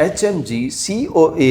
HMG CoA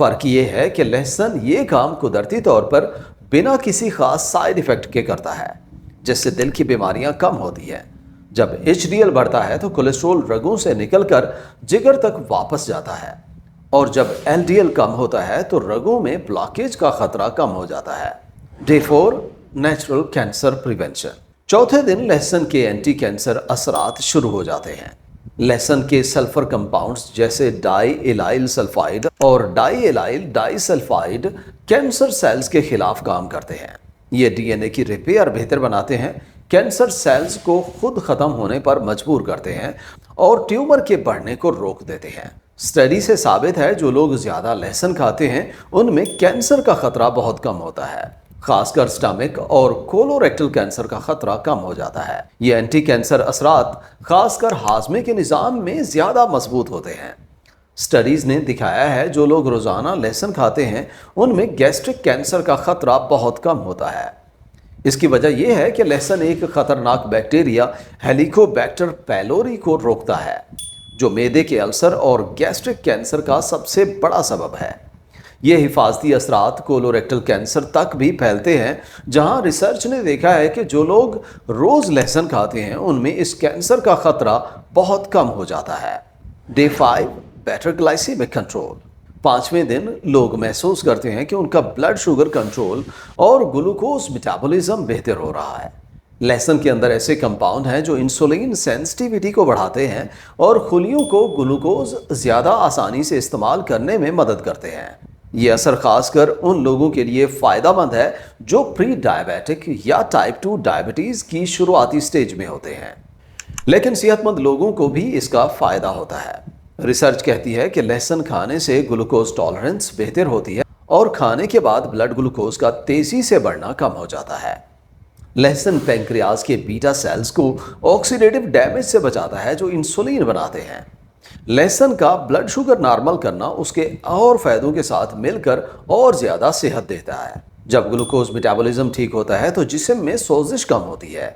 فرق یہ ہے کہ لہسن یہ کام قدرتی طور پر بنا کسی خاص سائیڈ ایفیکٹ کے کرتا ہے، جس سے دل کی بیماریاں کم ہوتی ہیں۔ جب HDL بڑھتا ہے تو کولیسٹرول رگوں سے نکل کر جگر تک واپس جاتا ہے، اور جب LDL کم ہوتا ہے تو رگوں میں بلاکیج کا خطرہ کم ہو جاتا ہے۔ Day 4 natural cancer prevention. چوتھے دن لہسن کے اینٹی کینسر اثرات شروع ہو جاتے ہیں۔ لہسن کے سلفر کمپاؤنڈز جیسے ڈائی ایلائل سلفائڈ اور ڈائی ایلائل ڈائی سلفائڈ کینسر سیلز کے خلاف کام کرتے ہیں۔ یہ DNA کی ریپیئر بہتر بناتے ہیں، کینسر سیلز کو خود ختم ہونے پر مجبور کرتے ہیں اور ٹیومر کے بڑھنے کو روک دیتے ہیں۔ اسٹڈی سے ثابت ہے جو لوگ زیادہ لہسن کھاتے ہیں ان میں کینسر کا خطرہ بہت کم ہوتا ہے، خاص کر سٹمک اور کولوریکٹل کینسر کا خطرہ کم ہو جاتا ہے۔ یہ اینٹی کینسر اثرات خاص کر ہاضمے کے نظام میں زیادہ مضبوط ہوتے ہیں۔ اسٹڈیز نے دکھایا ہے جو لوگ روزانہ لہسن کھاتے ہیں ان میں گیسٹرک کینسر کا خطرہ بہت کم ہوتا ہے۔ اس کی وجہ یہ ہے کہ لہسن ایک خطرناک بیکٹیریا ہیلیکوبیکٹر پیلوری کو روکتا ہے، جو معدے کے السر اور گیسٹرک کینسر کا سب سے بڑا سبب ہے۔ یہ حفاظتی اثرات کولوریکٹل کینسر تک بھی پھیلتے ہیں، جہاں ریسرچ نے دیکھا ہے کہ جو لوگ روز لہسن کھاتے ہیں ان میں اس کینسر کا خطرہ بہت کم ہو جاتا ہے۔ Day 5 better glycemic control. 5ویں دن لوگ محسوس کرتے ہیں کہ ان کا بلڈ شوگر کنٹرول اور گلوکوز میٹابولزم بہتر ہو رہا ہے۔ لہسن کے اندر ایسے کمپاؤنڈ ہیں جو انسولین سینسٹیویٹی کو بڑھاتے ہیں اور خلیوں کو گلوکوز زیادہ آسانی سے استعمال کرنے میں مدد کرتے ہیں۔ یہ اثر خاص کر ان لوگوں کے لیے فائدہ مند ہے جو پری ڈائبیٹک یا ٹائپ 2 ڈائبٹیز کی شروعاتی سٹیج میں ہوتے ہیں، لیکن صحت مند لوگوں کو بھی اس کا فائدہ ہوتا ہے۔ ریسرچ کہتی ہے کہ لہسن کھانے سے گلوکوز ٹالرنس بہتر ہوتی ہے اور کھانے کے بعد بلڈ گلوکوز کا تیزی سے بڑھنا کم ہو جاتا ہے۔ لہسن پینکریاز کے بیٹا سیلز کو آکسیڈیٹو ڈیمیج سے بچاتا ہے جو انسولین بناتے ہیں۔ لہسن کا بلڈ شوگر نارمل کرنا اس کے اور فائدوں کے ساتھ مل کر اور زیادہ صحت دیتا ہے۔ جب گلوکوز میٹابولزم ٹھیک ہوتا ہے تو جسم میں سوزش کم ہوتی ہے،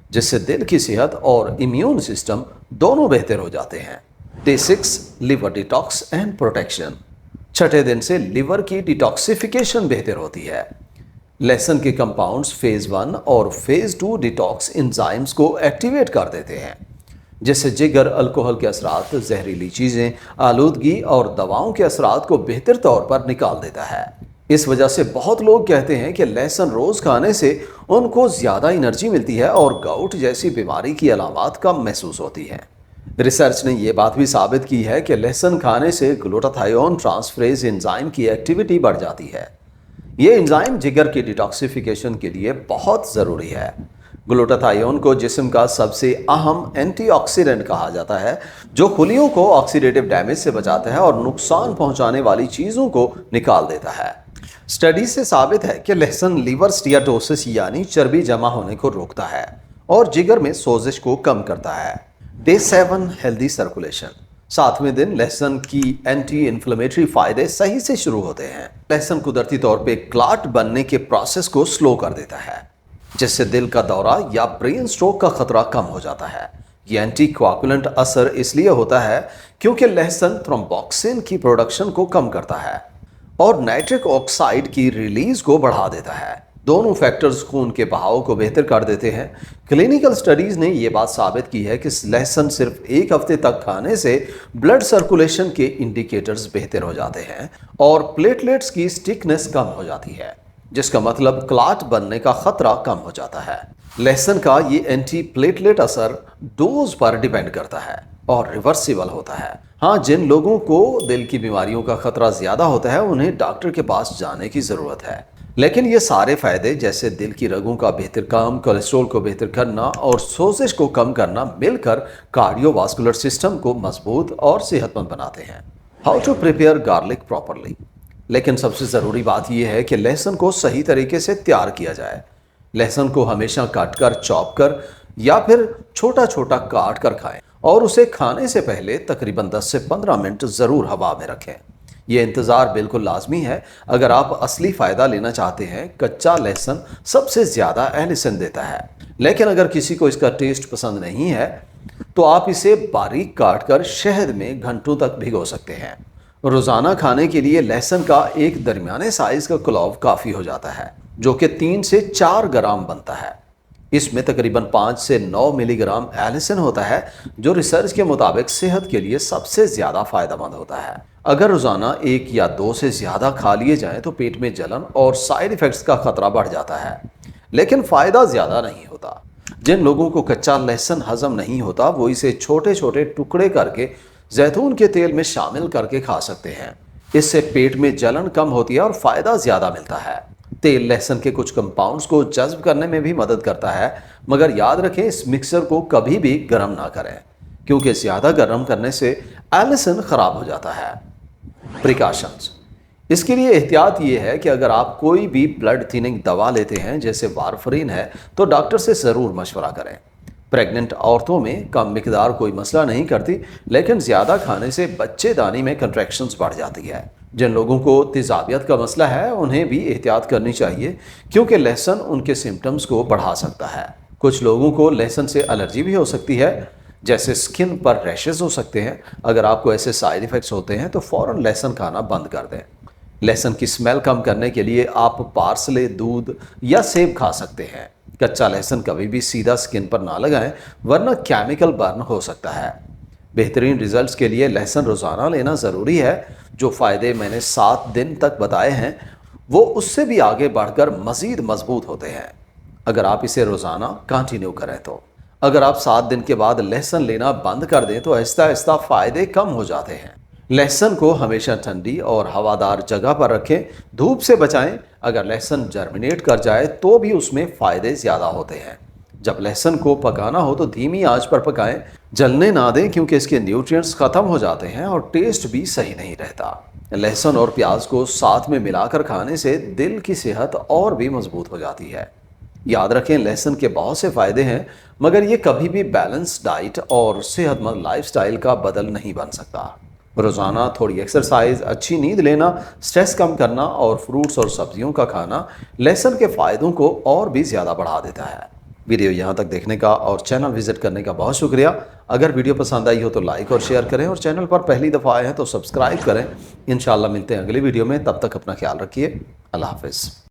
جس سے دل کی صحت اور امیون سسٹم دونوں بہتر ہو جاتے ہیں۔ Day 6 liver detox and protection. چھٹے دن سے لیور کی ڈیٹاکسیفیکیشن بہتر ہوتی ہے۔ لہسن کے کمپاؤنڈز فیز 1 اور فیز 2 ڈیٹاکس انزائمز کو ایکٹیویٹ کر دیتے ہیں، جس سے جگر الکوہل کے اثرات، زہریلی چیزیں، آلودگی اور دواؤں کے اثرات کو بہتر طور پر نکال دیتا ہے۔ اس وجہ سے بہت لوگ کہتے ہیں کہ لہسن روز کھانے سے ان کو زیادہ انرجی ملتی ہے اور گاؤٹ جیسی بیماری کی علامات کم محسوس ہوتی ہیں۔ ریسرچ نے یہ بات بھی ثابت کی ہے کہ لہسن کھانے سے گلوٹاتھائیون ٹرانسفریز انزائم کی ایکٹیویٹی بڑھ جاتی ہے۔ یہ انزائم جگر کی ڈیٹاکسیفیکیشن کے لیے بہت ضروری ہے۔ گلوٹاتھائیون کو جسم کا سب سے اہم اینٹی آکسیڈنٹ کہا جاتا ہے، جو خلیوں کو آکسیڈیٹو ڈیمیج سے بچاتا ہے اور نقصان پہنچانے والی چیزوں کو نکال دیتا ہے۔ اسٹڈی سے ثابت ہے کہ لہسن لیور سٹیاٹوسس یعنی چربی جمع ہونے کو روکتا ہے اور جگر میں سوزش کو کم کرتا ہے۔ Day 7 healthy circulation. 7ویں دن لہسن کی اینٹی انفلیمیٹری فائدے صحیح سے شروع ہوتے ہیں۔ لہسن قدرتی طور پہ کلاٹ بننے کے پروسیس کو سلو کر دیتا ہے، جس سے دل کا دورہ یا برین سٹروک کا خطرہ کم ہو جاتا ہے۔ یہ اینٹی کوآگولنٹ اثر اس لیے ہوتا ہے کیونکہ لہسن تھرومبوکسن کی پروڈکشن کو کم کرتا ہے اور نائٹرک آکسائڈ کی ریلیز کو بڑھا دیتا ہے۔ دونوں فیکٹرز خون کے بہاؤ کو بہتر کر دیتے ہیں۔ کلینیکل سٹڈیز نے یہ بات ثابت کی ہے کہ لہسن صرف ایک ہفتے تک کھانے سے بلڈ سرکولیشن کے انڈیکیٹرز بہتر ہو جاتے ہیں اور پلیٹلیٹس کی سٹکنس کم ہو جاتی ہے، جس کا مطلب کلاٹ بننے کا خطرہ کم ہو جاتا ہے۔ لہسن کا یہ اینٹی پلیٹلیٹ اثر ڈوز پر ڈیپینڈ کرتا ہے اور ریورسیبل ہوتا ہے۔ ہاں، جن لوگوں کو دل کی بیماریوں کا خطرہ زیادہ ہوتا ہے انہیں ڈاکٹر کے پاس جانے کی ضرورت ہے، لیکن یہ سارے فائدے جیسے دل کی رگوں کا بہتر کام، کولیسٹرول کو بہتر کرنا اور سوزش کو کم کرنا مل کر کارڈیو واسکولر سسٹم کو مضبوط اور صحت مند بناتے ہیں۔ How to prepare garlic properly. لیکن سب سے ضروری بات یہ ہے کہ لہسن کو صحیح طریقے سے تیار کیا جائے۔ لہسن کو ہمیشہ کاٹ کر، چاپ کر یا پھر چھوٹا چھوٹا کاٹ کر کھائیں اور اسے کھانے سے پہلے تقریباً 10 سے 15 منٹ ضرور ہوا میں رکھیں۔ یہ انتظار بالکل لازمی ہے اگر آپ اصلی فائدہ لینا چاہتے ہیں۔ کچا لہسن سب سے زیادہ اہل دیتا ہے، لیکن اگر کسی کو اس کا ٹیسٹ پسند نہیں ہے تو آپ اسے باریک کاٹ کر شہد میں گھنٹوں تک بھگو سکتے ہیں روزانہ کھانے کے لیے لہسن کا ایک درمیانے سائز کا کلو کافی ہو جاتا ہے، جو کہ 3 سے 4 گرام بنتا ہے۔ اس میں تقریباً 5 سے 9 ملی گرام ایلیسن ہوتا ہے، جو ریسرچ کے مطابق صحت کے لیے سب سے زیادہ فائدہ مند ہوتا ہے۔ اگر روزانہ 1 یا 2 سے زیادہ کھا لیے جائیں تو پیٹ میں جلن اور سائیڈ ایفیکٹس کا خطرہ بڑھ جاتا ہے، لیکن فائدہ زیادہ نہیں ہوتا۔ جن لوگوں کو کچا لہسن ہضم نہیں ہوتا وہ اسے چھوٹے چھوٹے ٹکڑے کر کے زیتون کے تیل میں شامل کر کے کھا سکتے ہیں۔ اس سے پیٹ میں جلن کم ہوتی ہے اور فائدہ زیادہ ملتا ہے۔ تیل لہسن کے کچھ کمپاؤنڈز کو جذب کرنے میں بھی مدد کرتا ہے، مگر یاد رکھیں اس مکسر کو کبھی بھی گرم نہ کریں، کیونکہ زیادہ گرم کرنے سے ایلیسن خراب ہو جاتا ہے۔ پریکاشنز: اس کے لیے احتیاط یہ ہے کہ اگر آپ کوئی بھی بلڈ تھیننگ دوا لیتے ہیں جیسے وارفرین ہے تو ڈاکٹر سے ضرور مشورہ کریں۔ پریگننٹ عورتوں میں کم مقدار کوئی مسئلہ نہیں کرتی، لیکن زیادہ کھانے سے بچے دانی میں کنٹریکشنز بڑھ جاتی ہے۔ جن لوگوں کو تیزابیت کا مسئلہ ہے انہیں بھی احتیاط کرنی چاہیے، کیونکہ لہسن ان کے سمپٹمز کو بڑھا سکتا ہے۔ کچھ لوگوں کو لہسن سے الرجی بھی ہو سکتی ہے، جیسے سکن پر ریشز ہو سکتے ہیں۔ اگر آپ کو ایسے سائیڈ ایفیکٹس ہوتے ہیں تو فوراً لہسن کھانا بند کر دیں۔ لہسن کی سمیل کم کرنے کے لیے آپ پارسلے، دودھ یا سیب کھا سکتے ہیں۔ کچا لہسن کبھی بھی سیدھا سکن پر نہ لگائیں، ورنہ کیمیکل برن ہو سکتا ہے۔ بہترین ریزلٹس کے لیے لہسن روزانہ لینا ضروری ہے۔ جو فائدے میں نے 7 دن تک بتائے ہیں وہ اس سے بھی آگے بڑھ کر مزید مضبوط ہوتے ہیں، اگر آپ اسے روزانہ کنٹینیو کریں تو۔ اگر آپ 7 دن کے بعد لہسن لینا بند کر دیں تو آہستہ آہستہ فائدے کم ہو جاتے ہیں۔ لہسن کو ہمیشہ ٹھنڈی اور ہوادار جگہ پر رکھیں، دھوپ سے بچائیں۔ اگر لہسن جرمینیٹ کر جائے تو بھی اس میں فائدے زیادہ ہوتے ہیں۔ جب لہسن کو پکانا ہو تو دھیمی آنچ پر پکائیں، جلنے نہ دیں کیونکہ اس کے نیوٹرینٹس ختم ہو جاتے ہیں اور ٹیسٹ بھی صحیح نہیں رہتا۔ لہسن اور پیاز کو ساتھ میں ملا کر کھانے سے دل کی صحت اور بھی مضبوط ہو جاتی ہے۔ یاد رکھیں لہسن کے بہت سے فائدے ہیں، مگر یہ کبھی بھی بیلنس ڈائٹ اور صحت مند لائف سٹائل کا بدل نہیں بن سکتا۔ روزانہ تھوڑی ایکسرسائز، اچھی نیند لینا، سٹریس کم کرنا اور فروٹس اور سبزیوں کا کھانا لہسن کے فائدوں کو اور بھی زیادہ بڑھا دیتا ہے۔ ویڈیو یہاں تک دیکھنے کا اور چینل وزٹ کرنے کا بہت شکریہ۔ اگر ویڈیو پسند آئی ہو تو لائک اور شیئر کریں، اور چینل پر پہلی دفعہ آئے ہیں تو سبسکرائب کریں۔ انشاءاللہ ملتے ہیں اگلی ویڈیو میں، تب تک اپنا خیال رکھیے۔ اللہ حافظ۔